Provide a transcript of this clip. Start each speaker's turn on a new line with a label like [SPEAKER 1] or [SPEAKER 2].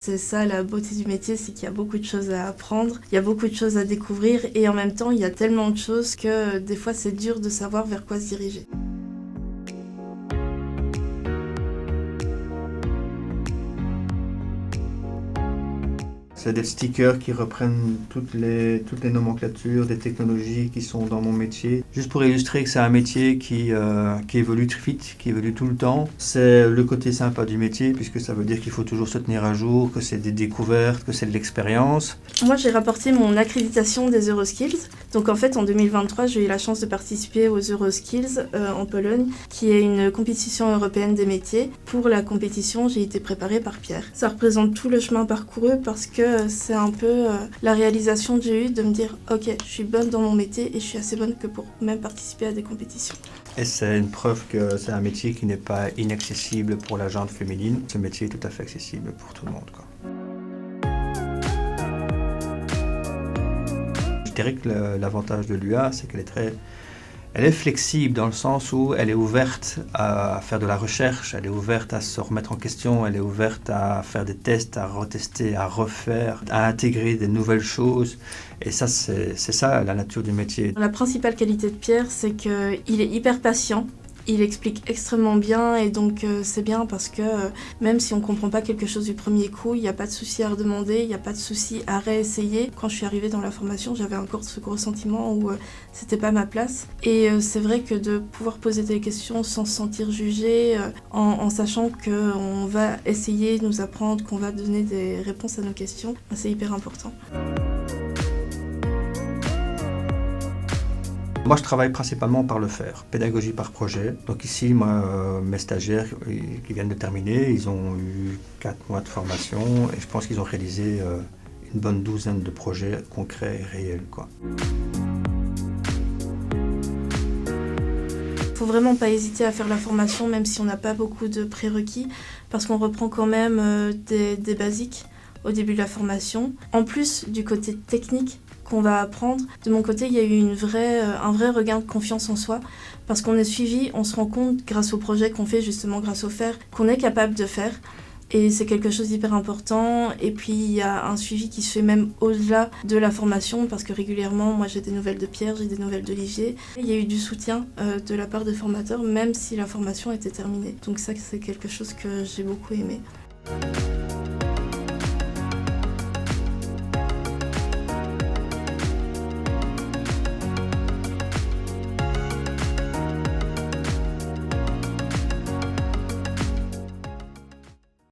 [SPEAKER 1] C'est ça la beauté du métier, c'est qu'il y a beaucoup de choses à apprendre, il y a beaucoup de choses à découvrir et en même temps il y a tellement de choses que des fois c'est dur de savoir vers quoi se diriger.
[SPEAKER 2] C'est des stickers qui reprennent toutes les nomenclatures des technologies qui sont dans mon métier. Juste pour illustrer que c'est un métier qui évolue très vite, qui évolue tout le temps. C'est le côté sympa du métier, puisque ça veut dire qu'il faut toujours se tenir à jour, que c'est des découvertes, que c'est de l'expérience.
[SPEAKER 1] Moi j'ai rapporté mon accréditation des Euroskills. Donc en fait en 2023 j'ai eu la chance de participer aux Euroskills en Pologne, qui est une compétition européenne des métiers. Pour la compétition j'ai été préparée par Pierre. Ça représente tout le chemin parcouru parce que c'est un peu la réalisation que j'ai eue de me dire ok, je suis bonne dans mon métier et je suis assez bonne que pour même participer à des compétitions.
[SPEAKER 2] Et c'est une preuve que c'est un métier qui n'est pas inaccessible pour la gente féminine. Ce métier est tout à fait accessible pour tout le monde, quoi. Je dirais que l'avantage de l'UA, c'est elle est flexible dans le sens où elle est ouverte à faire de la recherche, elle est ouverte à se remettre en question, elle est ouverte à faire des tests, à retester, à refaire, à intégrer des nouvelles choses. Et ça, c'est ça la nature du métier.
[SPEAKER 1] La principale qualité de Pierre, c'est qu'il est hyper patient. Il explique extrêmement bien et donc c'est bien parce que même si on ne comprend pas quelque chose du premier coup, il n'y a pas de souci à redemander, il n'y a pas de souci à réessayer. Quand je suis arrivée dans la formation, j'avais encore ce gros sentiment où c'était pas ma place. Et c'est vrai que de pouvoir poser des questions sans se sentir jugé, en sachant qu'on va essayer de nous apprendre, qu'on va donner des réponses à nos questions, c'est hyper important.
[SPEAKER 2] Moi, je travaille principalement par le faire, pédagogie par projet. Donc ici, moi, mes stagiaires qui viennent de terminer, ils ont eu 4 mois de formation et je pense qu'ils ont réalisé une bonne douzaine de projets concrets et réels, quoi.
[SPEAKER 1] Faut vraiment pas hésiter à faire la formation, même si on n'a pas beaucoup de prérequis, parce qu'on reprend quand même des basiques au début de la formation. En plus du côté technique qu'on va apprendre, de mon côté, il y a eu un vrai regain de confiance en soi, parce qu'on est suivi, on se rend compte, grâce au projet qu'on fait, justement grâce au faire, qu'on est capable de faire. Et c'est quelque chose d'hyper important. Et puis il y a un suivi qui se fait même au-delà de la formation, parce que régulièrement, moi j'ai des nouvelles de Pierre, j'ai des nouvelles d'Olivier. Il y a eu du soutien de la part des formateurs, même si la formation était terminée. Donc ça, c'est quelque chose que j'ai beaucoup aimé.